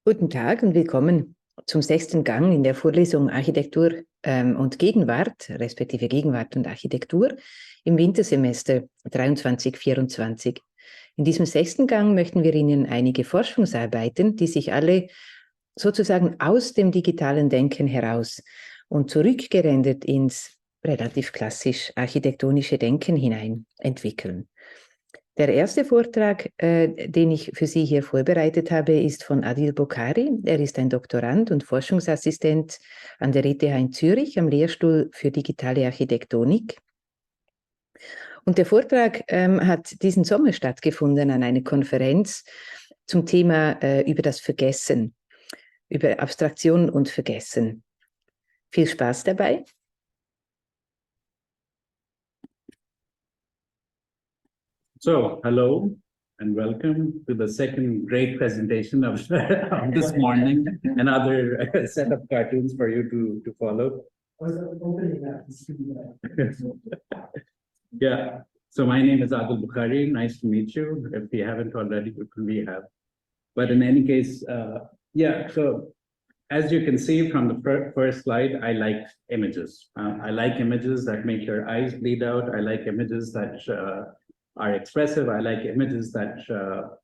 Guten Tag und willkommen zum 6. Gang in der Vorlesung Architektur und Gegenwart, respektive Gegenwart und Architektur im Wintersemester 23/24. In diesem 6. Gang möchten wir Ihnen einige Forschungsarbeiten, die sich alle sozusagen aus dem digitalen Denken heraus und zurückgerendert ins relativ klassisch architektonische Denken hinein entwickeln. Der erste Vortrag, den ich für Sie hier vorbereitet habe, ist von Adil Bokhari. Er ist ein Doktorand und Forschungsassistent an der ETH in Zürich am Lehrstuhl für digitale Architektonik. Und der Vortrag hat diesen Sommer stattgefunden an einer Konferenz zum Thema über das Vergessen, über Abstraktion und Vergessen. Viel Spaß dabei. So, hello and welcome to the second great presentation of this morning. Another set of cartoons for you to follow. Yeah, so my name is Adil Bokhari. Nice to meet you. If we haven't already, we have. But in any case, yeah, so as you can see from the first slide, I like images. I like images that make your eyes bleed out. I like images that are expressive. I like images that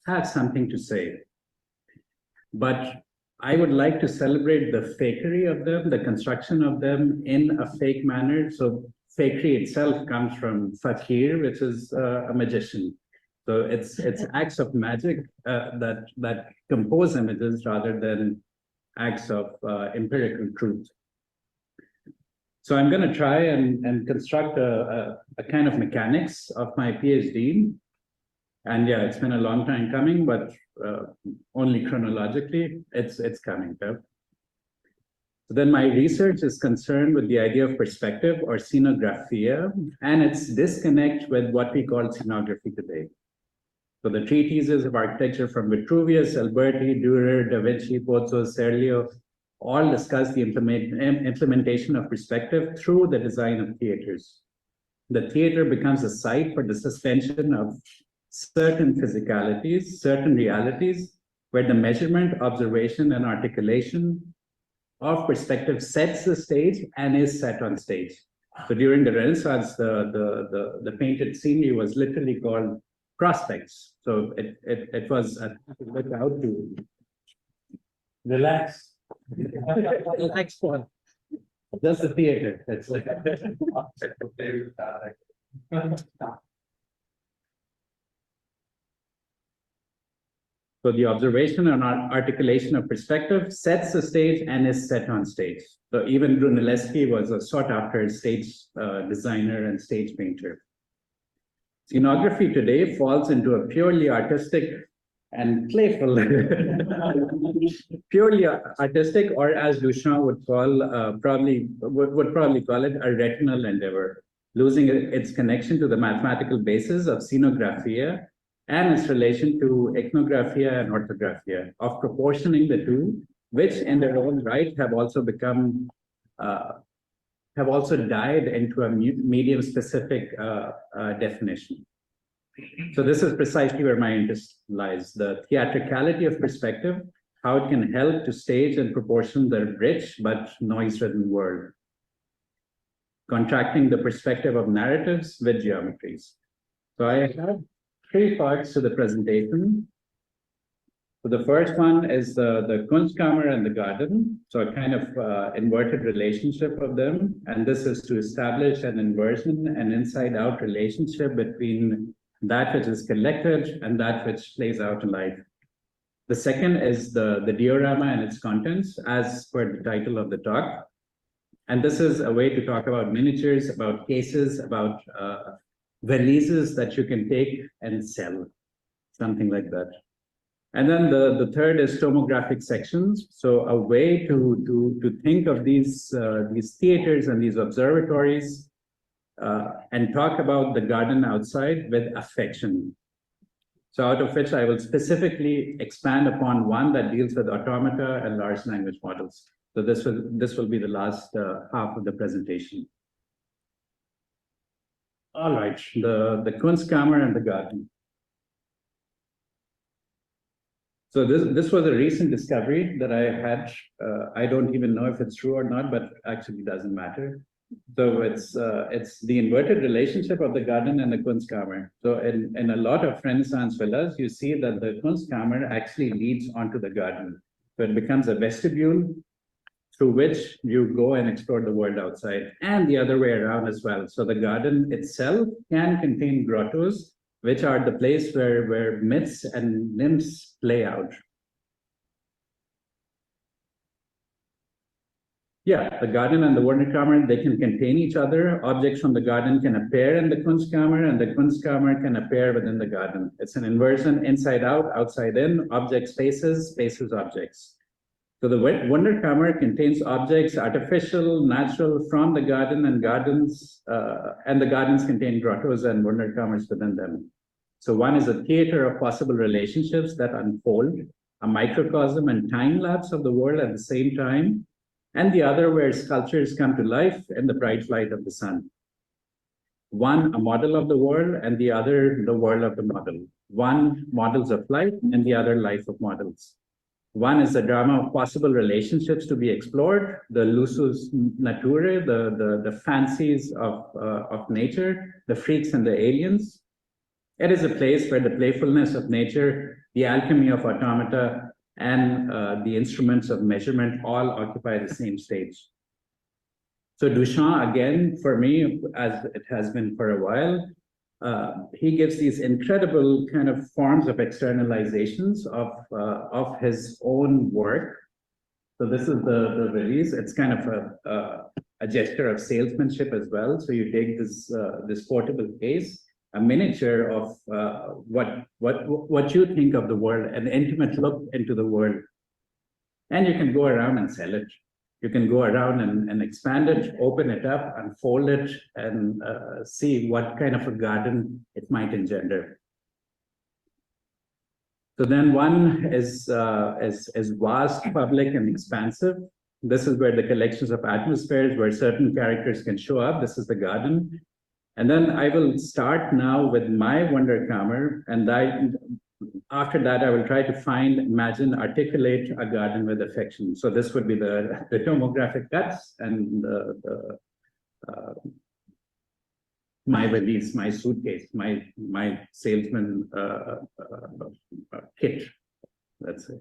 have something to say. But I would like to celebrate the fakery of them, the construction of them in a fake manner. So fakery itself comes from fakir, which is a magician. So it's acts of magic that compose images rather than acts of empirical truth. So I'm going to try and construct a kind of mechanics of my PhD. And yeah, it's been a long time coming, but only chronologically, it's coming. Okay? So then my research is concerned with the idea of perspective or scenographia and its disconnect with what we call scenography today. So the treatises of architecture from Vitruvius, Alberti, Dürer, Da Vinci, Pozzo, Serlio, all discuss the implementation of perspective through the design of theaters. The theater becomes a site for the suspension of certain physicalities, certain realities, where the measurement, observation, and articulation of perspective sets the stage and is set on stage. So during the Renaissance, the painted scenery was literally called prospects. So it was look out to relax. Relax one. Just the theater. That's like so the observation and articulation of perspective sets the stage and is set on stage. So even Brunelleschi was a sought-after stage designer and stage painter. Scenography today falls into a purely artistic and playful, purely artistic, or as Duchamp would call, probably call it a retinal endeavor, losing its connection to the mathematical basis of scenographia and its relation to ichnographia and orthographia, of proportioning the two, which in their own right have also become, have also died into a medium-specific definition. So this is precisely where my interest lies, the theatricality of perspective, how it can help to stage and proportion the rich but noise-ridden world, contracting the perspective of narratives with geometries. So I have 3 parts to the presentation. So the first one is the Kunstkammer and the garden, so a kind of inverted relationship of them. And this is to establish an inversion, an inside-out relationship between that which is collected and that which plays out in life. The second is the diorama and its contents, as per the title of the talk. And this is a way to talk about miniatures, about cases, about valises that you can take and sell, something like that. And then the third is tomographic sections. So a way to think of these theaters and these observatories and talk about the garden outside with affection. So out of which I will specifically expand upon one that deals with automata and large language models. So this will be the last half of the presentation. All right, the Kunstkammer and the garden. So this was a recent discovery that I had. I don't even know if it's true or not, but actually doesn't matter. So it's the inverted relationship of the garden and the Kunstkammer. So in a lot of Renaissance villas, you see that the Kunstkammer actually leads onto the garden. So it becomes a vestibule through which you go and explore the world outside, and the other way around as well. So the garden itself can contain grottos, which are the place where myths and nymphs play out. Yeah, the garden and the Wunderkammer, they can contain each other. Objects from the garden can appear in the Kunstkammer, and the Kunstkammer can appear within the garden. It's an inversion, inside out, outside in, object spaces, spaces objects. So the Wunderkammer contains objects, artificial, natural, from the garden, and the gardens contain grottos and Wunderkammers within them. So one is a theater of possible relationships that unfold, a microcosm and time lapse of the world at the same time, and the other where sculptures come to life in the bright light of the sun. One, a model of the world, and the other, the world of the model. One, models of life, and the other, life of models. One is the drama of possible relationships to be explored, the lusus naturae, the fancies of nature, the freaks and the aliens. It is a place where the playfulness of nature, the alchemy of automata, and the instruments of measurement all occupy the same stage. So Duchamp, again, for me, as it has been for a while, he gives these incredible kind of forms of externalizations of his own work. So this is the release. It's kind of a gesture of salesmanship as well. So you take this portable case, a miniature of what you think of the world, an intimate look into the world, and you can go around and sell it. You can go around and expand it, open it up, unfold it, and see what kind of a garden it might engender. So then one is vast, public, and expansive. This is where the collections of atmospheres, where certain characters can show up. This is the garden. And then I will start now with my Wunderkammer, and after that, I will try to imagine, articulate a garden with affection. So this would be the tomographic cuts and my valise, my suitcase, my salesman kit, let's say,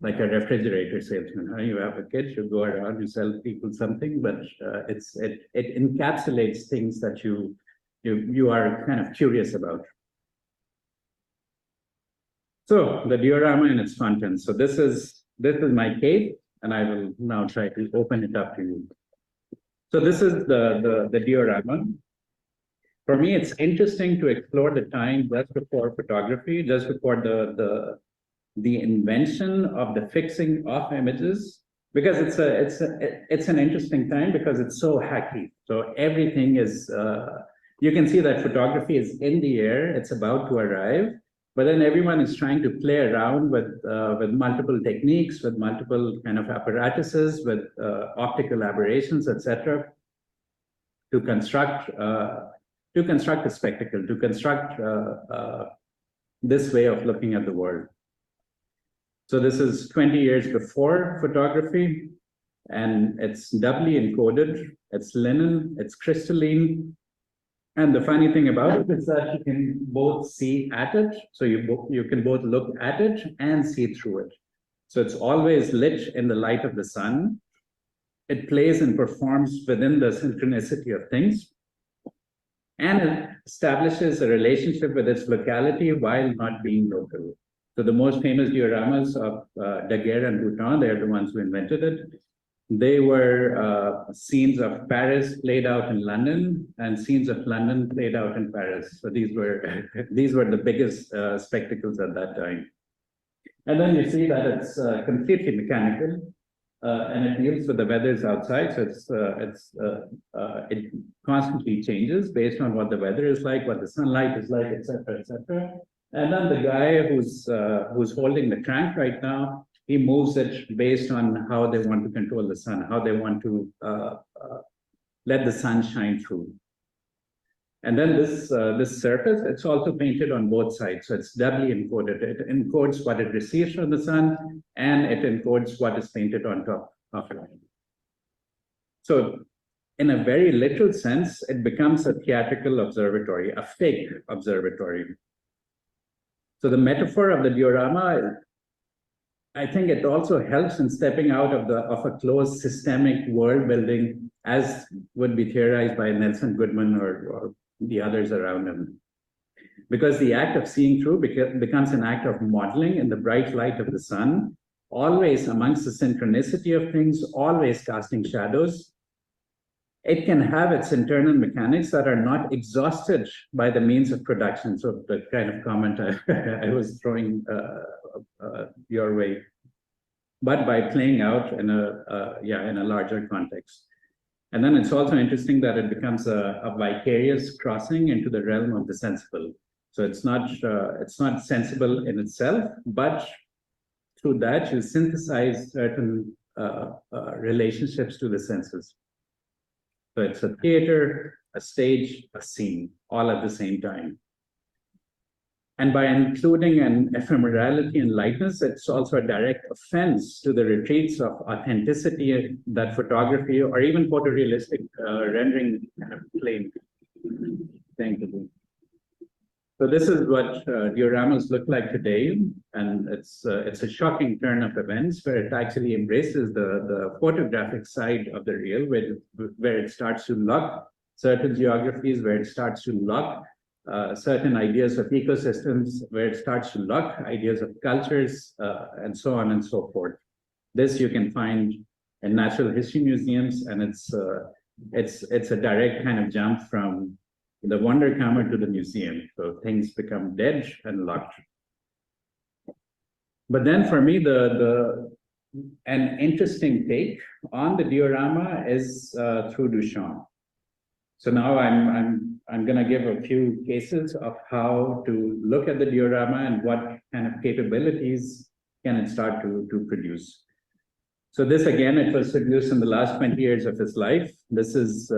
like a refrigerator salesman. You have a kit, you go around, you sell people something, but it encapsulates things that you are kind of curious about. So the diorama and its contents. So this is my cave, and I will now try to open it up to you. So this is the diorama. For me, it's interesting to explore the time just before photography, just before the invention of the fixing of images, because it's an interesting time because it's so hacky. So everything is you can see that photography is in the air, it's about to arrive. But then everyone is trying to play around with multiple techniques, with multiple kind of apparatuses, with optical aberrations, etc., to construct a spectacle, to construct this way of looking at the world. So this is 20 years before photography, and it's doubly encoded. It's linen, it's crystalline. And the funny thing about it is that you can both see at it. So you can both look at it and see through it. So it's always lit in the light of the sun. It plays and performs within the synchronicity of things. And it establishes a relationship with its locality while not being local. So the most famous dioramas of Daguerre and Boutin, they're the ones who invented it. They were scenes of Paris played out in London and scenes of London played out in Paris. So these were the biggest spectacles at that time. And then you see that it's completely mechanical, and it deals with the weathers outside. So it constantly changes based on what the weather is like, what the sunlight is like, etc., etc. And then the guy who's holding the crank right now, he moves it based on how they want to control the sun, how they want to let the sun shine through. And then this surface, it's also painted on both sides. So it's doubly encoded. It encodes what it receives from the sun, and it encodes what is painted on top of it. So in a very literal sense, it becomes a theatrical observatory, a fake observatory. So the metaphor of the diorama, I think it also helps in stepping out of a closed systemic world building, as would be theorized by Nelson Goodman or the others around him. Because the act of seeing through becomes an act of modeling in the bright light of the sun, always amongst the synchronicity of things, always casting shadows. It can have its internal mechanics that are not exhausted by the means of production. So the kind of comment I was throwing your way, but by playing out in a larger context. And then it's also interesting that it becomes a vicarious crossing into the realm of the sensible. So it's not sensible in itself, but through that you synthesize certain relationships to the senses. So it's a theater, a stage, a scene, all at the same time. And by including an ephemerality and lightness, it's also a direct offense to the retreats of authenticity that photography or even photorealistic rendering kind of claim. Thank you. So this is what dioramas look like today, and it's a shocking turn of events where it actually embraces the photographic side of the real, where it starts to lock certain geographies, where it starts to lock certain ideas of ecosystems, where it starts to lock ideas of cultures, and so on and so forth. This you can find in natural history museums, and it's a direct kind of jump from the wonder camera to the museum. So things become dead and locked. But then for me, an interesting take on the diorama is through Duchamp. So now I'm going to give a few cases of how to look at the diorama and what kind of capabilities can it start to produce. So this, again, it was produced in the last 20 years of his life. This is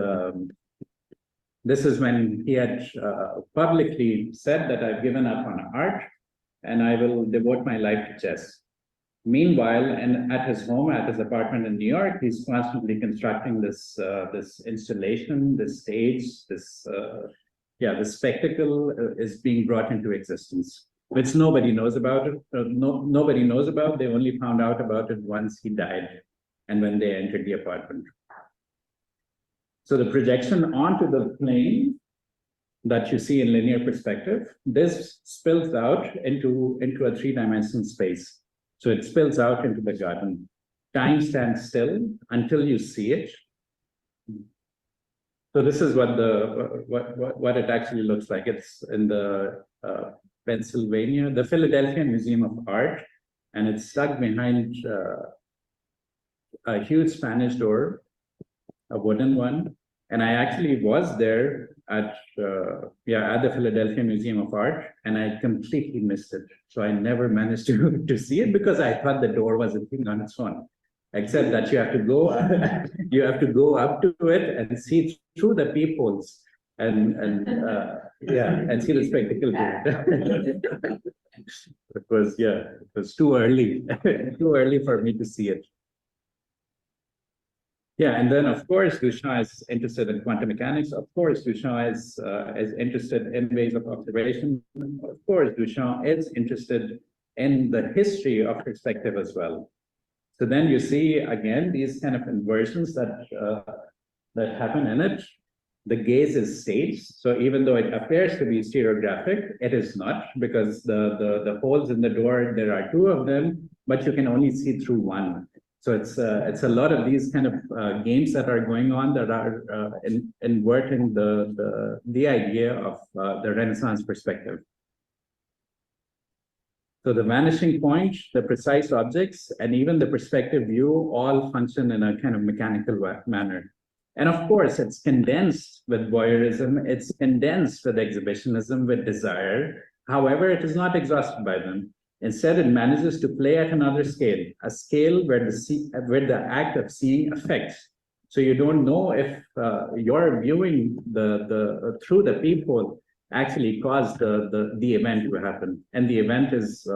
when he had publicly said that I've given up on art and I will devote my life to chess. Meanwhile, and at his home, at his apartment in New York, he's constantly constructing this installation, this stage, this spectacle is being brought into existence, which nobody knows about it. Nobody knows about. They only found out about it once he died and when they entered the apartment. So the projection onto the plane that you see in linear perspective, this spills out into a three-dimensional space. So it spills out into the garden. Time stands still until you see it. So this is what it actually looks like. It's in the Pennsylvania, the Philadelphia Museum of Art, and it's stuck behind a huge Spanish door, a wooden one. And I actually was there at the Philadelphia Museum of Art, and I completely missed it. So I never managed to see it because I thought the door was a thing on its own. Except that you have to go up to it and see through the peepholes and see the spectacle. It was too early, too early for me to see it. Yeah, and then of course Duchamp is interested in quantum mechanics. Of course Duchamp is interested in ways of observation. Of course Duchamp is interested in the history of perspective as well. So then you see again these kind of inversions that happen in it. The gaze is staged, so even though it appears to be stereographic, it is not, because the holes in the door, there are two of them, but you can only see through one. So it's a lot of these kind of games that are going on that are inverting the idea of the Renaissance perspective. So the vanishing point, the precise objects, and even the perspective view all function in a kind of mechanical manner. And of course, it's condensed with voyeurism, it's condensed with exhibitionism, with desire. However, it is not exhausted by them. Instead, it manages to play at another scale, a scale where the act of seeing affects. So you don't know if your viewing through the peephole actually caused the event to happen. And the event is,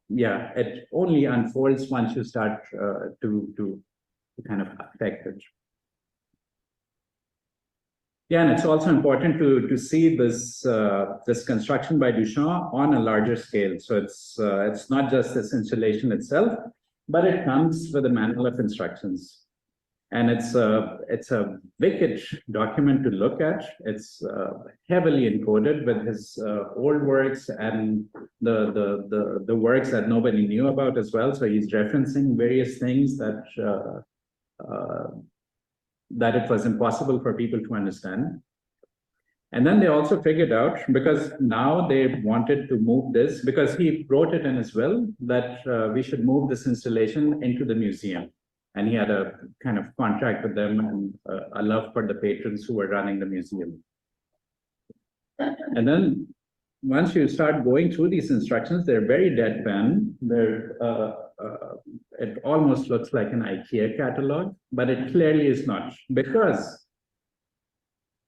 yeah, it only unfolds once you start to kind of affect it. Yeah, and it's also important to see this this construction by Duchamp on a larger scale. So it's not just this installation itself, but it comes with a manual of instructions. And it's a wicked document to look at. It's heavily encoded with his old works and the works that nobody knew about as well. So he's referencing various things that that it was impossible for people to understand. And then they also figured out, because now they wanted to move this, because he wrote it in his will, that we should move this installation into the museum. And he had a kind of contract with them and a love for the patrons who were running the museum. And then once you start going through these instructions, they're very deadpan. They're, it almost looks like an IKEA catalog, but it clearly is not, because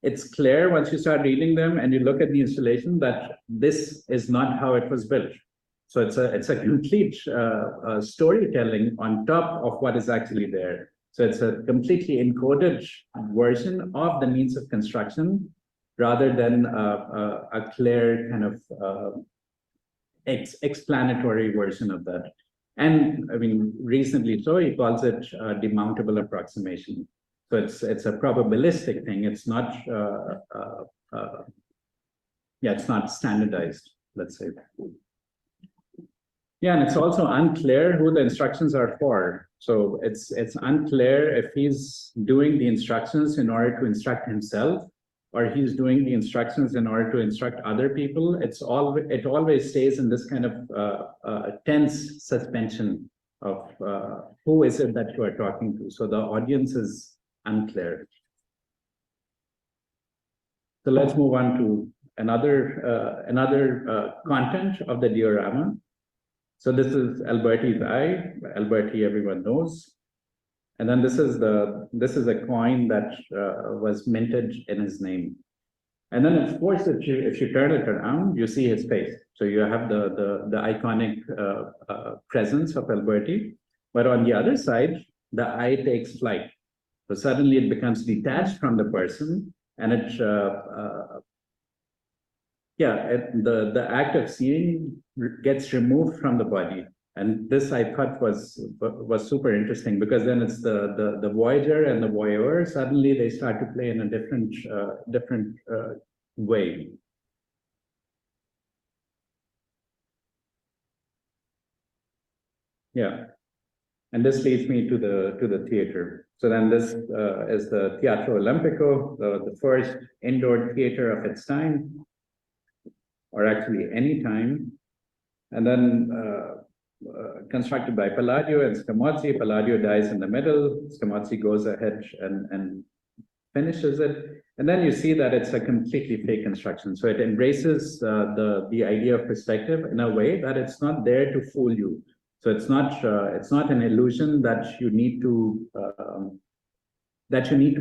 it's clear once you start reading them and you look at the installation that this is not how it was built. So it's a complete storytelling on top of what is actually there. So it's a completely encoded version of the means of construction, rather than a clear kind of explanatory version of that. And I mean, reasonably so, he calls it demountable approximation. So it's a probabilistic thing. It's not, yeah, it's not standardized, let's say. Yeah, and it's also unclear who the instructions are for. So it's unclear if he's doing the instructions in order to instruct himself, or he's doing the instructions in order to instruct other people. It always stays in this kind of tense suspension of who is it that you are talking to. So the audience is unclear. So let's move on to another content of the diorama. So this is Alberti's eye. Alberti, everyone knows. And then this is a coin that was minted in his name. And then of course, if you turn it around, you see his face. So you have the iconic presence of Alberti. But on the other side, the eye takes flight. So suddenly it becomes detached from the person, and it the act of seeing gets removed from the body. And this I thought was super interesting, because then it's the voyager and the voyeur, suddenly they start to play in a different way. Yeah, and this leads me to the theater. So then this is the Teatro Olimpico, the first indoor theater of its time, or actually any time. And then constructed by Palladio and Scamozzi. Palladio dies in the middle. Scamozzi goes ahead and finishes it. And then you see that it's a completely fake construction. So it embraces the idea of perspective in a way that it's not there to fool you. So it's not an illusion that you need to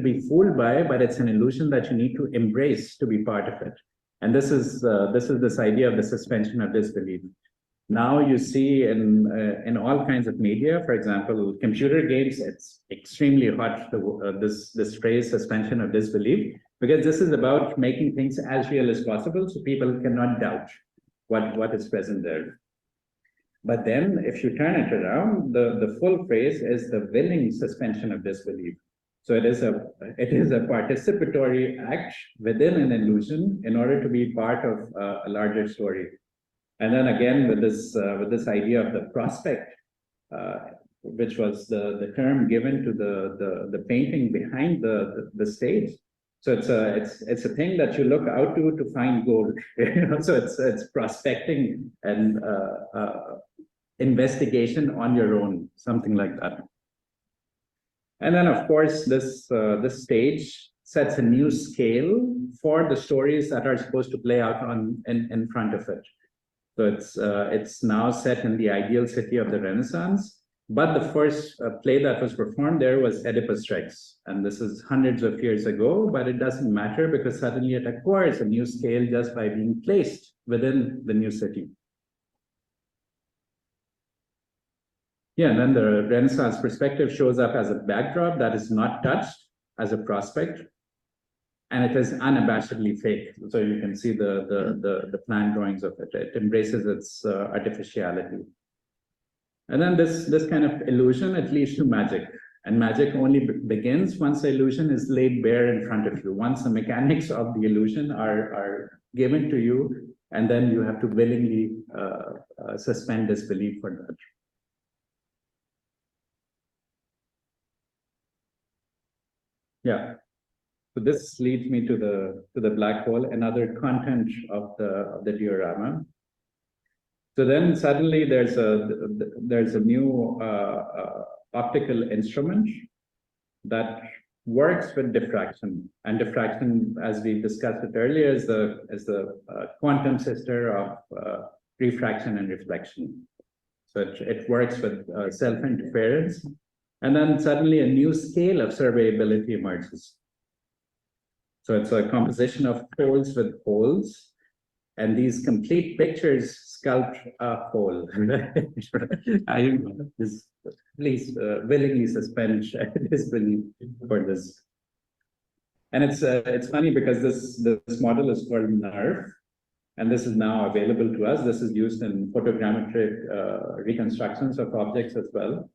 be fooled by, but it's an illusion that you need to embrace to be part of it. And this is this idea of the suspension of disbelief. Now you see in all kinds of media, for example, computer games, it's extremely hot, this phrase suspension of disbelief, because this is about making things as real as possible so people cannot doubt what is present there. But then if you turn it around, the full phrase is the willing suspension of disbelief. So it is a participatory act within an illusion in order to be part of a larger story. And then again, with this idea of the prospect, which was the term given to the painting behind the stage. So it's a thing that you look out to find gold. So it's prospecting and investigation on your own, something like that. And then of course this stage sets a new scale for the stories that are supposed to play out in front of it. So it's now set in the ideal city of the Renaissance. But the first play that was performed there was Oedipus Rex. And this is hundreds of years ago, but it doesn't matter because suddenly it acquires a new scale just by being placed within the new city. Yeah, and then the Renaissance perspective shows up as a backdrop that is not touched as a prospect, and it is unabashedly fake. So you can see the plan drawings of it. It embraces its artificiality. And then this kind of illusion, it leads to magic. And magic only begins once the illusion is laid bare in front of you. Once the mechanics of the illusion are given to you, and then you have to willingly suspend disbelief for that. Yeah. So this leads me to the black hole, another content of the diorama. So then suddenly there's a new optical instrument that works with diffraction, and diffraction, as we discussed it earlier, is the quantum sister of refraction and reflection. So it works with self-interference, and then suddenly a new scale of surveyability emerges. So it's a composition of poles with holes, and these complete pictures sculpt a hole. Please willingly suspend disbelief for this. And it's funny because this model is called NERV, and this is now available to us. This is used in photogrammetric reconstructions of objects as well.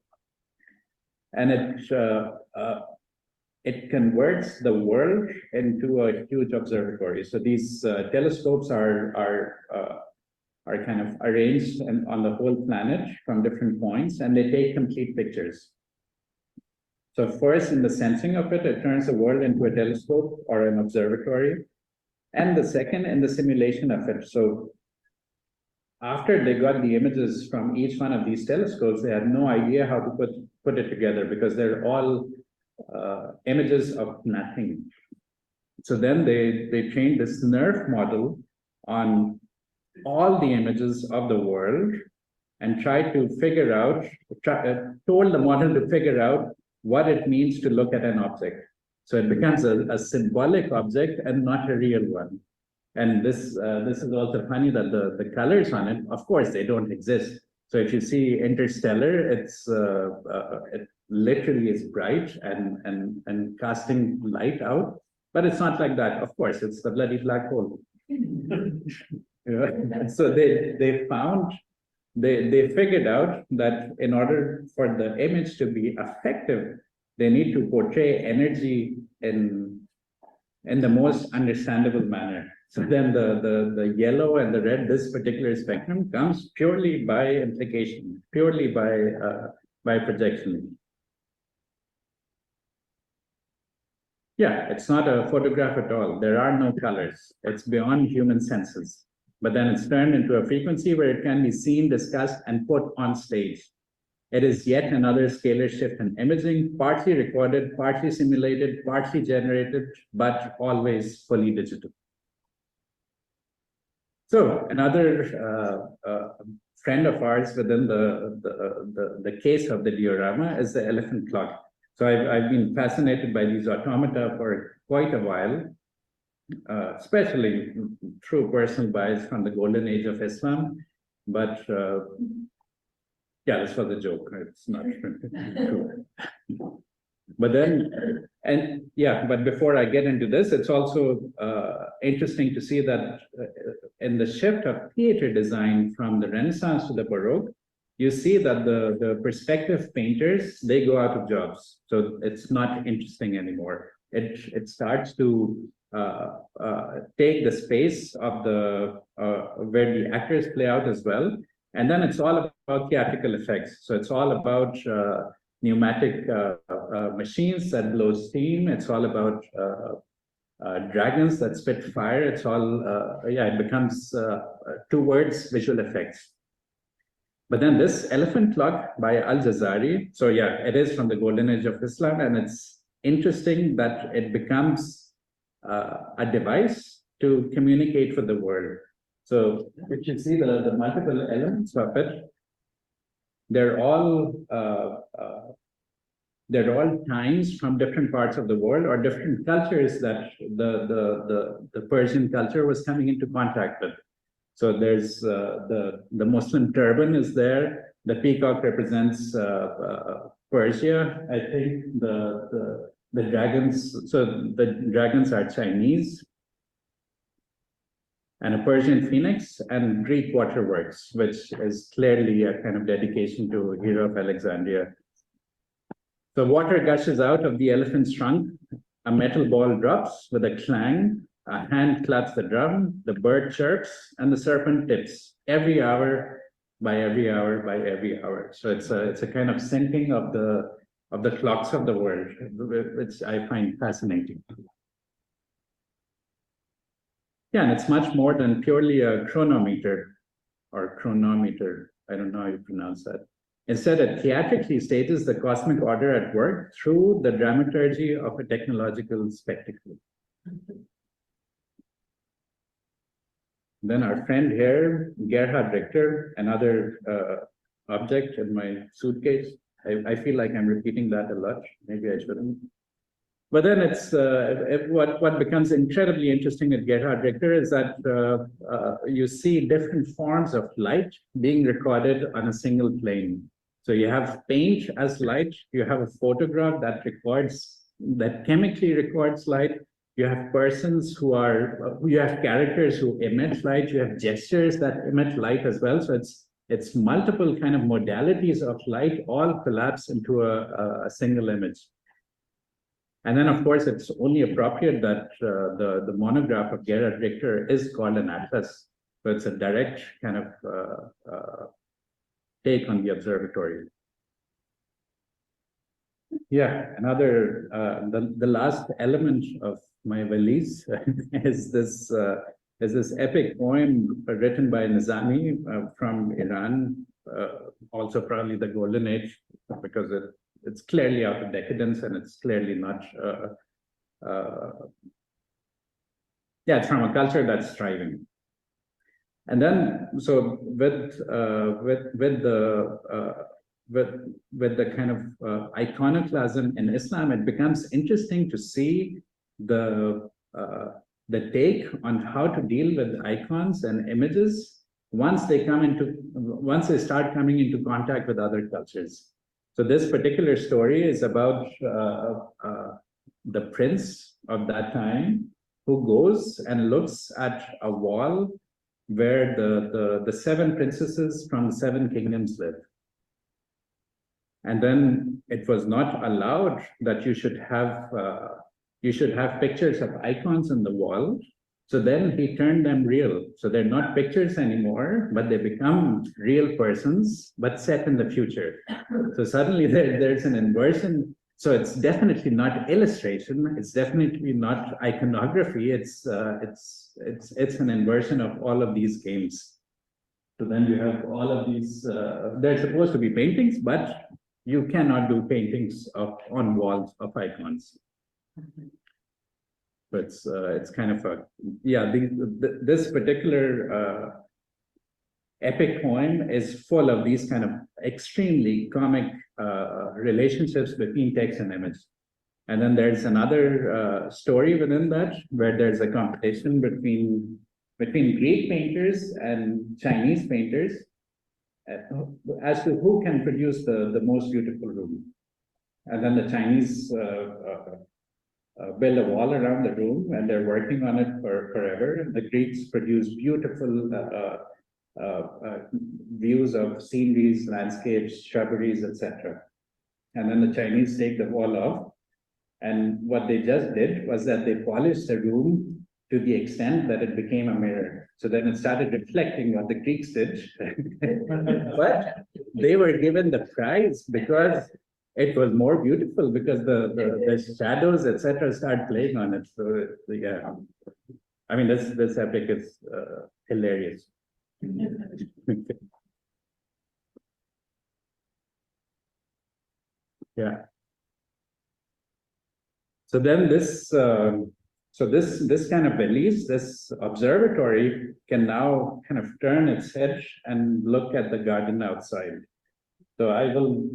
And it converts the world into a huge observatory. So these telescopes are kind of arranged on the whole planet from different points, and they take complete pictures. So first, in the sensing of it, it turns the world into a telescope or an observatory. And the second, in the simulation of it. So after they got the images from each one of these telescopes, they had no idea how to put it together because they're all images of nothing. So then they trained this NERV model on all the images of the world and tried to figure out, told the model to figure out what it means to look at an object. So it becomes a symbolic object and not a real one. And this is also funny that the colors on it, of course, they don't exist. So if you see Interstellar, it literally is bright and casting light out, but it's not like that. Of course, it's the bloody black hole. So they figured out that in order for the image to be effective, they need to portray energy in the most understandable manner. So then the yellow and the red, this particular spectrum comes purely by implication, purely by projection. Yeah, it's not a photograph at all. There are no colors. It's beyond human senses. But then it's turned into a frequency where it can be seen, discussed, and put on stage. It is yet another scalar shift in imaging, partly recorded, partly simulated, partly generated, but always fully digital. So another friend of ours within the case of the diorama is the elephant clock. So I've been fascinated by these automata for quite a while, especially through personal bias from the golden age of Islam. But yeah, this was a joke. It's not true. But then, but before I get into this, it's also interesting to see that in the shift of theater design from the Renaissance to the Baroque, you see that the perspective painters, they go out of jobs. So it's not interesting anymore. It starts to take the space of where the actors play out as well. And then it's all about theatrical effects. So it's all about pneumatic machines that blow steam. It's all about dragons that spit fire. It's all, it becomes towards visual effects. But then this elephant clock by Al-Jazari, so yeah, it is from the golden age of Islam, and it's interesting that it becomes a device to communicate with the world. So you can see the multiple elements of it. they're all times from different parts of the world or different cultures that the Persian culture was coming into contact with. So there's the Muslim turban is there. The peacock represents Persia. I think the dragons. So the dragons are Chinese, and a Persian phoenix, and Greek waterworks, which is clearly a kind of dedication to hero of Alexandria. The water gushes out of the elephant's trunk. A metal ball drops with a clang. A hand claps the drum. The bird chirps, and the serpent tips every hour by every hour by every hour. So it's a kind of syncing of the clocks of the world, which I find fascinating. Yeah, and it's much more than purely a chronometer or chronometer. I don't know how you pronounce that. Instead, it theatrically stages the cosmic order at work through the dramaturgy of a technological spectacle. Then our friend here, Gerhard Richter, another object in my suitcase. I feel like I'm repeating that a lot. Maybe I shouldn't. But then it's what becomes incredibly interesting with Gerhard Richter is that you see different forms of light being recorded on a single plane. So you have paint as light, you have a photograph that chemically records light, you have persons you have characters who emit light, you have gestures that emit light as well. So it's multiple kind of modalities of light all collapse into a single image. And then, of course, it's only appropriate that the monograph of Gerhard Richter is called an atlas. So it's a direct kind of take on the observatory. Yeah, another, the last element of my valise is this epic poem written by Nizami from Iran, also probably the Golden Age, because it's clearly out of decadence and it's clearly not, it's from a culture that's thriving. And then, so with the kind of iconoclasm in Islam, it becomes interesting to see the take on how to deal with icons and images once they start coming into contact with other cultures. So this particular story is about the prince of that time who goes and looks at a wall where the 7 princesses from the 7 kingdoms live. And then it was not allowed that you should have pictures of icons on the wall. So then he turned them real. So they're not pictures anymore, but they become real persons, but set in the future. So suddenly there's an inversion. So it's definitely not illustration. It's definitely not iconography. It's an inversion of all of these games. So then you have all of these. They're supposed to be paintings, but you cannot do paintings on walls of icons. But it's kind of this particular epic poem is full of these kind of extremely comic relationships between text and image. And then there's another story within that where there's a competition between Greek painters and Chinese painters as to who can produce the most beautiful room. And then the Chinese build a wall around the room and they're working on it forever. The Greeks produce beautiful views of sceneries, landscapes, shrubberies, etc. And then the Chinese take the wall off. And what they just did was that they polished the room to the extent that it became a mirror. So then it started reflecting what the Greeks did. But they were given the prize because it was more beautiful, because the shadows, etc., start playing on it. So yeah, I mean, this epic is hilarious. Yeah. So then this kind of beliefs, this observatory can now kind of turn its head and look at the garden outside. So I will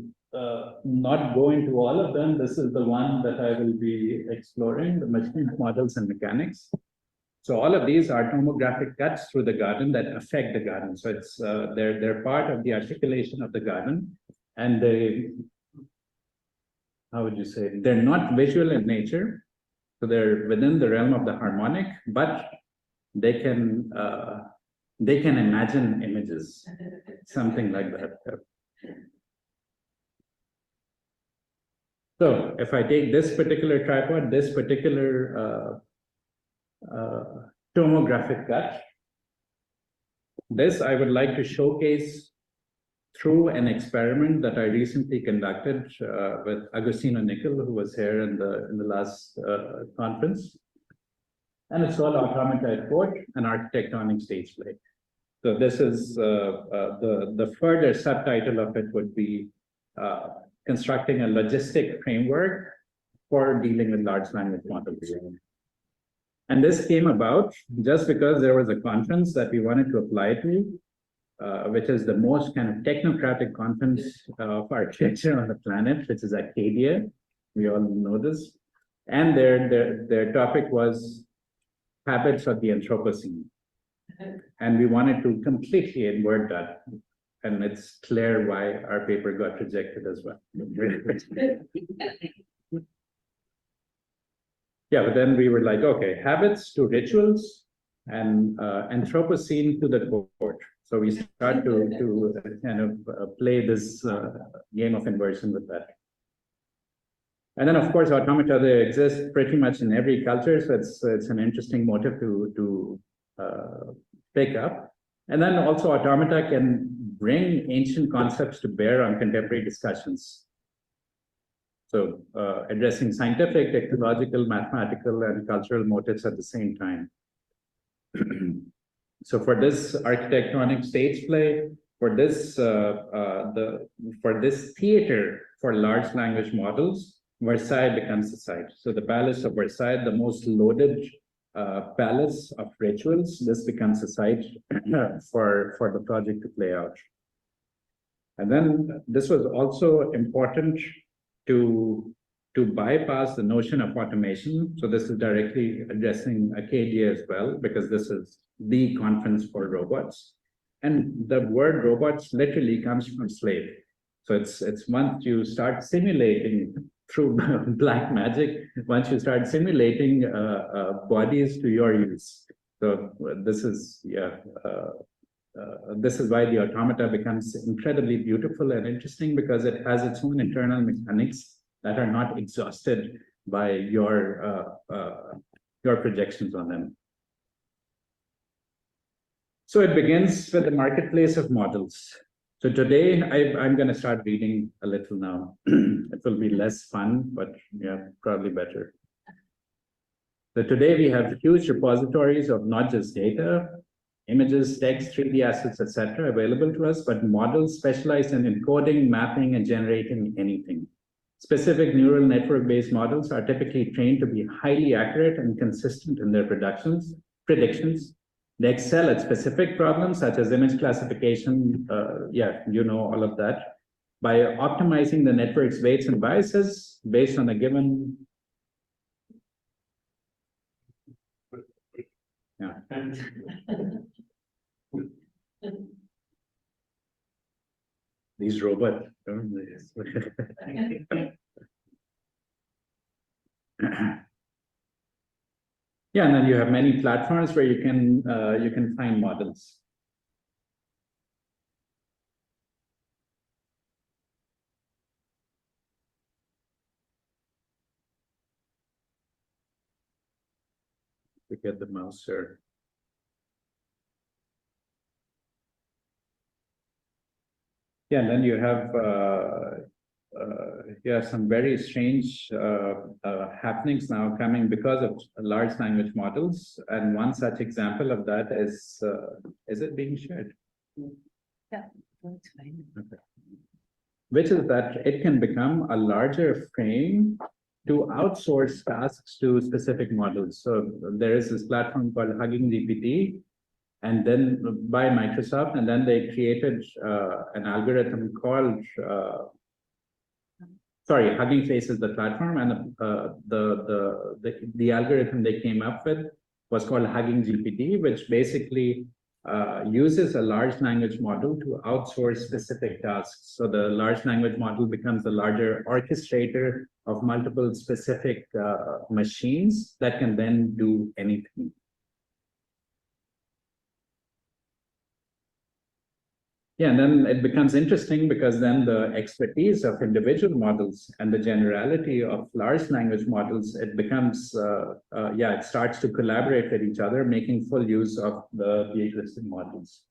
not go into all of them. This is the one that I will be exploring, the machine models and mechanics. So all of these are tomographic cuts through the garden that affect the garden. So it's they're part of the articulation of the garden, and they, how would you say, they're not visual in nature. So they're within the realm of the harmonic, but they can imagine images, something like that. So if I take this particular tripod, this particular tomographic cut, this I would like to showcase through an experiment that I recently conducted with Agostino Nickel, who was here in the last conference. And it's called Automata at Court, an architectonic stage play. So this is the further subtitle of it would be constructing a logistic framework for dealing with large language models. And this came about just because there was a conference that we wanted to apply to, which is the most kind of technocratic conference of architecture on the planet, which is Acadia. We all know this. And their topic was habits of the Anthropocene. And we wanted to completely invert that. And it's clear why our paper got rejected as well. Yeah, but then we were like, okay, habits to rituals and Anthropocene to the court. So we start to kind of play this game of inversion with that. And then, of course, automata, they exist pretty much in every culture. So it's an interesting motive to pick up. And then also automata can bring ancient concepts to bear on contemporary discussions. So addressing scientific, technological, mathematical, and cultural motives at the same time. So for this architectonic stage play, for this theater for large language models, Versailles becomes the site. So the Palace of Versailles, the most loaded palace of rituals, this becomes the site for the project to play out. And then this was also important to bypass the notion of automation. So this is directly addressing Acadia as well, because this is the conference for robots. And the word robots literally comes from slave. So it's once you start simulating through black magic, once you start simulating bodies to your use. So this is, this is why the automata becomes incredibly beautiful and interesting, because it has its own internal mechanics that are not exhausted by your projections on them. So it begins with the marketplace of models. So today I'm going to start reading a little now. It will be less fun, but yeah, probably better. So today we have huge repositories of not just data, images, text, 3D assets, etc., available to us, but models specialized in encoding, mapping, and generating anything. Specific neural network-based models are typically trained to be highly accurate and consistent in their predictions. They excel at specific problems such as image classification, yeah, you know all of that, by optimizing the network's weights and biases based on a given. Yeah. These robots. Yeah, and then you have many platforms where you can find models. To get the mouse here. Yeah, and then you have yeah, some very strange happenings now coming because of large language models. And one such example of that is it being shared? Yeah, that's fine. Okay. Which is that it can become a larger frame to outsource tasks to specific models. So there is this platform called Hugging GPT, and then by Microsoft, and then they created an algorithm called, Hugging Face is the platform, and the algorithm they came up with was called Hugging GPT, which basically uses a large language model to outsource specific tasks. So the large language model becomes the larger orchestrator of multiple specific machines that can then do anything. Yeah, and then it becomes interesting because then the expertise of individual models and the generality of large language models, it becomes, it starts to collaborate with each other, making full use of the existing models.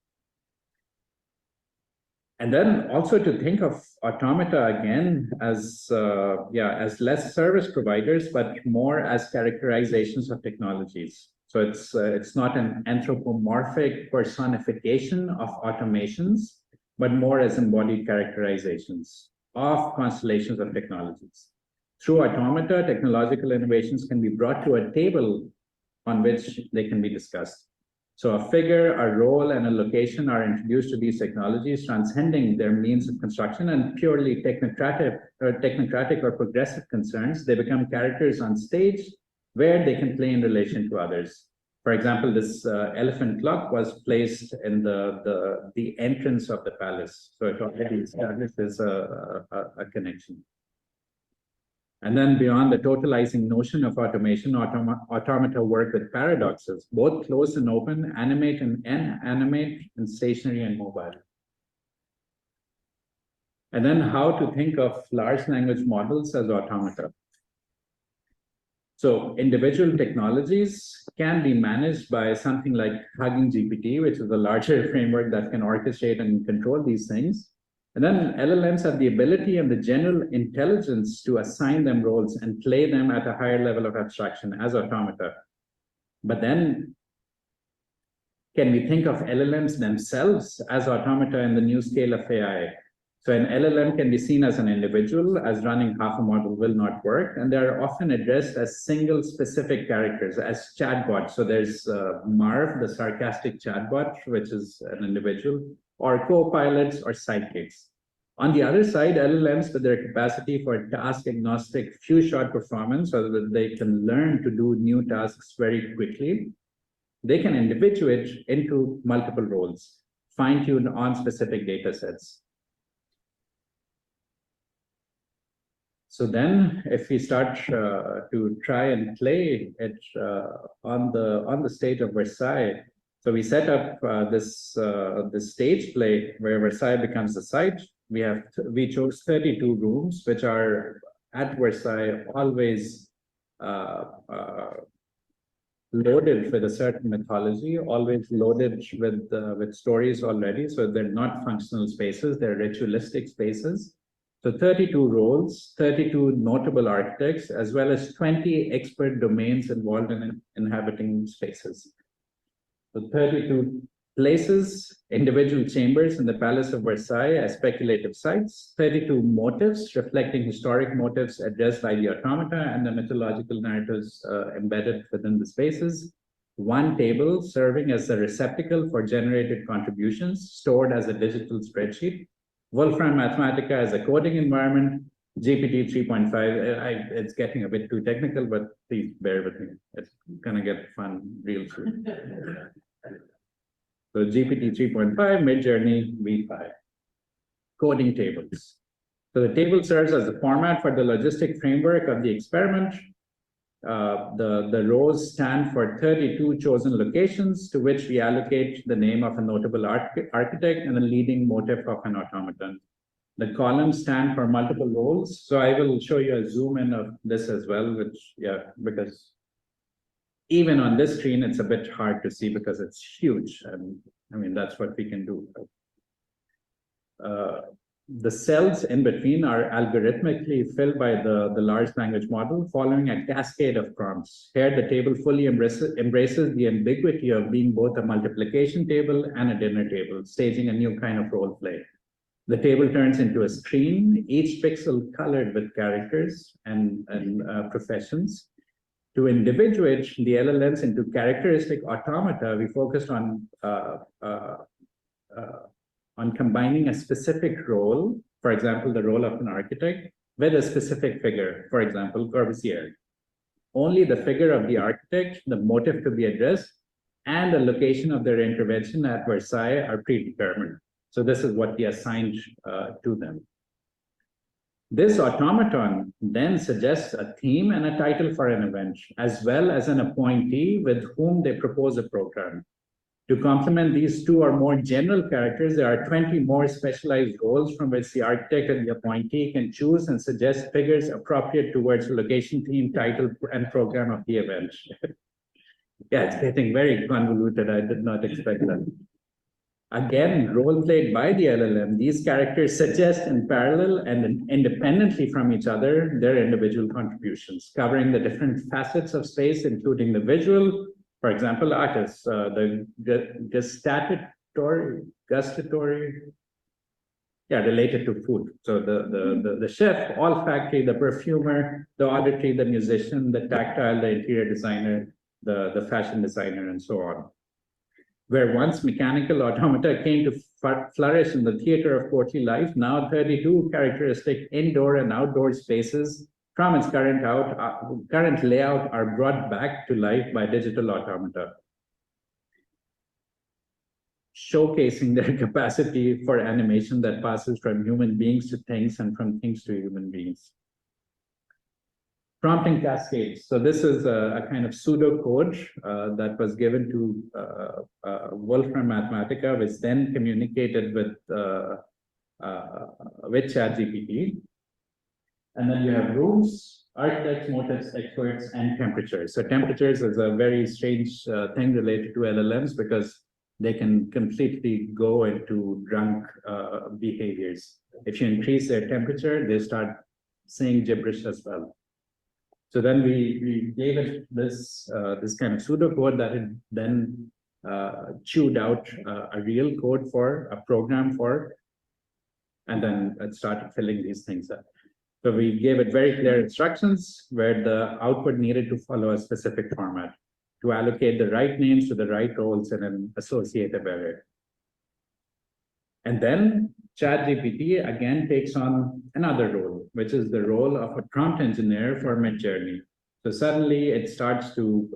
And then also to think of automata again as, as less service providers, but more as characterizations of technologies. So it's not an anthropomorphic personification of automations, but more as embodied characterizations of constellations of technologies. Through automata, technological innovations can be brought to a table on which they can be discussed. So a figure, a role, and a location are introduced to these technologies, transcending their means of construction and purely technocratic or progressive concerns. They become characters on stage where they can play in relation to others. For example, this elephant clock was placed in the entrance of the palace. So it already establishes a connection. And then beyond the totalizing notion of automation, automata work with paradoxes, both closed and open, animate and inanimate, and stationary and mobile. And then how to think of large language models as automata. So individual technologies can be managed by something like Hugging GPT, which is a larger framework that can orchestrate and control these things. And then LLMs have the ability and the general intelligence to assign them roles and play them at a higher level of abstraction as automata. But then can we think of LLMs themselves as automata in the new scale of AI? So an LLM can be seen as an individual, as running half a model will not work, and they are often addressed as single specific characters, as chatbots. So there's Marv, the sarcastic chatbot, which is an individual, or co-pilots or sidekicks. On the other side, LLMs, with their capacity for task-agnostic few-shot performance, so that they can learn to do new tasks very quickly, they can individuate into multiple roles, fine-tuned on specific data sets. So then, if we start to try and play it on the stage of Versailles, so we set up this stage play where Versailles becomes the site. We chose 32 rooms, which are at Versailles always loaded with a certain mythology, always loaded with stories already. So they're not functional spaces; they're ritualistic spaces. So 32 roles, 32 notable architects, as well as 20 expert domains involved in inhabiting spaces. So 32 places, individual chambers in the Palace of Versailles as speculative sites, 32 motifs reflecting historic motifs addressed by the automata and the mythological narratives embedded within the spaces, one table serving as a receptacle for generated contributions stored as a digital spreadsheet, Wolfram Mathematica as a coding environment, GPT 3.5. It's getting a bit too technical, but please bear with me. It's gonna get fun real soon. So GPT 3.5, Midjourney V5. Coding tables. So the table serves as the format for the logistic framework of the experiment. The rows stand for 32 chosen locations to which we allocate the name of a notable architect and a leading motif of an automaton. The columns stand for multiple roles. So I will show you a zoom in of this as well, which, because even on this screen, it's a bit hard to see because it's huge. And I mean, that's what we can do. The cells in between are algorithmically filled by the large language model following a cascade of prompts. Here, the table fully embraces the ambiguity of being both a multiplication table and a dinner table, staging a new kind of role play. The table turns into a screen, each pixel colored with characters and professions. To individuate the LLMs into characteristic automata, we focused on combining a specific role, for example, the role of an architect, with a specific figure, for example, Corbusier. Only the figure of the architect, the motive to be addressed, and the location of their intervention at Versailles are predetermined. So this is what we assigned to them. This automaton then suggests a theme and a title for an event, as well as an appointee with whom they propose a program. To complement these two or more general characters, there are 20 more specialized roles from which the architect and the appointee can choose and suggest figures appropriate towards the location, theme, title, and program of the event. Yeah, it's getting very convoluted. I did not expect that. Again, role played by the LLM, these characters suggest in parallel and independently from each other their individual contributions, covering the different facets of space, including the visual, for example, artists, the gustatory, yeah, related to food. So the chef, olfactory, the perfumer, the auditory, the musician, the tactile, the interior designer, the fashion designer, and so on. Where once mechanical automata came to flourish in the theater of courtly life, now 32 characteristic indoor and outdoor spaces from its current layout are brought back to life by digital automata, showcasing their capacity for animation that passes from human beings to things and from things to human beings. Prompting cascades. So this is a kind of pseudo code that was given to Wolfram Mathematica, which then communicated with ChatGPT. And then you have rooms, architects, motives, experts, and temperatures. So temperatures is a very strange thing related to LLMs because they can completely go into drunk behaviors. If you increase their temperature, they start saying gibberish as well. So then we gave it this kind of pseudocode that it then chewed out a real code for, a program for, and then it started filling these things up. So we gave it very clear instructions where the output needed to follow a specific format to allocate the right names to the right roles in an associative array. And then ChatGPT again takes on another role, which is the role of a prompt engineer for Midjourney. So suddenly it starts to,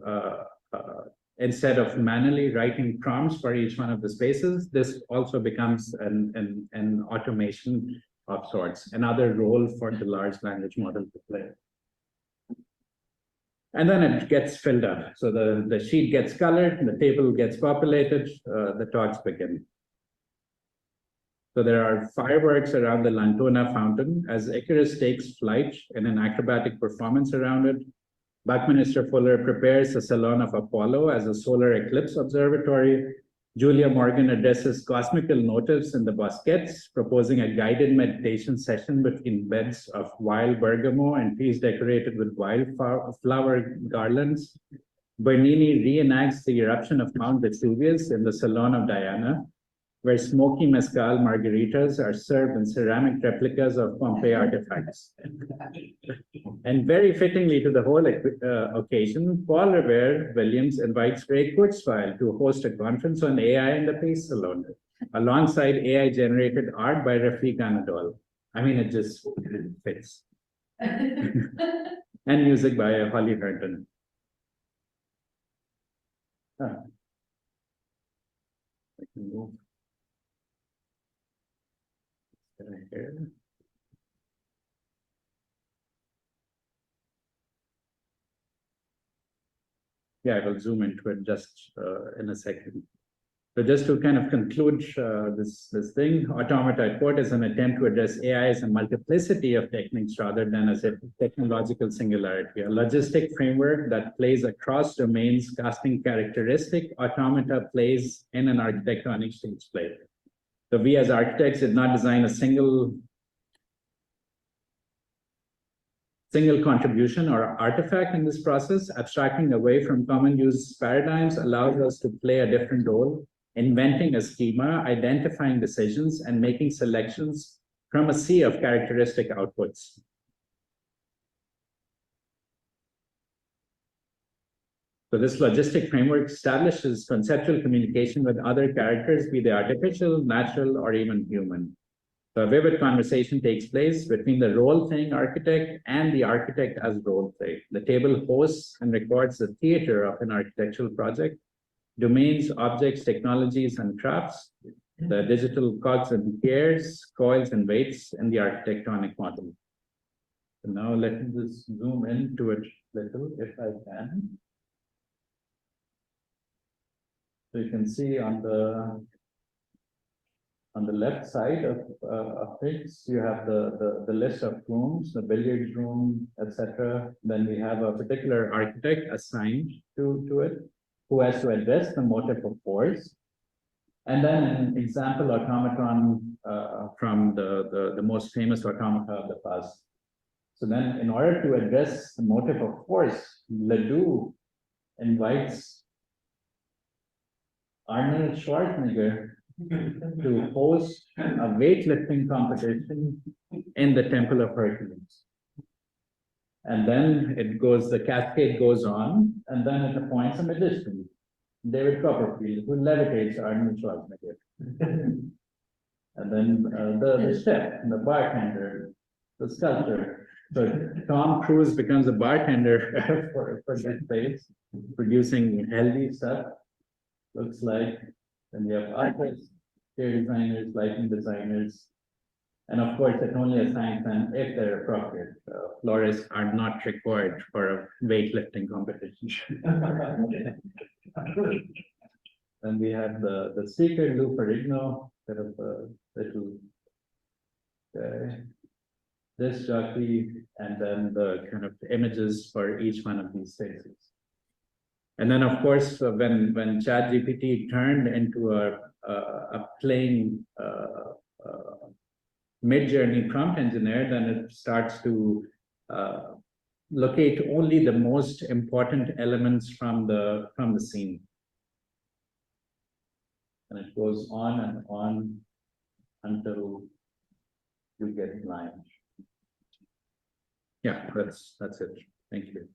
instead of manually writing prompts for each one of the spaces, this also becomes an automation of sorts, another role for the large language model to play. And then it gets filled up. So the sheet gets colored, the table gets populated, the talks begin. So there are fireworks around the Lantona fountain as Icarus takes flight in an acrobatic performance around it. Buckminster Fuller prepares the Salon of Apollo as a solar eclipse observatory. Julia Morgan addresses cosmical motifs in the Bosquets, proposing a guided meditation session between beds of wild bergamot and trees decorated with wildflower garlands. Bernini reenacts the eruption of Mount Vesuvius in the Salon of Diana, where smoky mezcal margaritas are served in ceramic replicas of Pompeii artifacts. And very fittingly to the whole occasion, Paul Revere Williams invites Ray Kurzweil to host a conference on AI in the Pace Salon, alongside AI-generated art by Rafiq Anadol. I mean, it just fits. And music by Holly Herndon. I can move. Yeah, I will zoom into it just in a second. So just to kind of conclude this thing, Automata at Court is an attempt to address AI as a multiplicity of techniques rather than as a technological singularity, a logistic framework that plays across domains, casting characteristic automata plays in an architectonic stage play. So we as architects did not design a single contribution or artifact in this process. Abstracting away from common use paradigms allows us to play a different role, inventing a schema, identifying decisions, and making selections from a sea of characteristic outputs. So this logistic framework establishes conceptual communication with other characters, be they artificial, natural, or even human. So a vivid conversation takes place between the role-playing architect and the architect as role-play. The table hosts and records the theater of an architectural project, domains, objects, technologies, and crafts, the digital cogs and gears, coils, and weights in the architectonic model. So now let me just zoom into it a little, if I can. So you can see on the left side of things, you have the list of rooms, the billiards room, etc. Then we have a particular architect assigned to it, who has to address the motive of force. And then an example automaton from the most famous automata of the past. So then, in order to address the motive of force, Ledoux invites Arnold Schwarzenegger to host a weightlifting competition in the Temple of Hercules. And then the cascade goes on, and then it appoints a magician, David Copperfield, who levitates Arnold Schwarzenegger. And then the chef, the bartender, the sculptor. So Tom Cruise becomes a bartender for this place, producing healthy stuff. Looks like, and we have artists, interior designers, lighting designers, and of course, it only assigns them if they're appropriate. Florists are not required for a weightlifting competition. Then we have the speaker, Lou Ferrigno, sort of a little this jockey, and then the kind of images for each one of these spaces. And then, of course, when ChatGPT turned into a plain mid-journey prompt engineer, then it starts to locate only the most important elements from the scene. And it goes on and on until you get blind. Yeah, that's it. Thank you.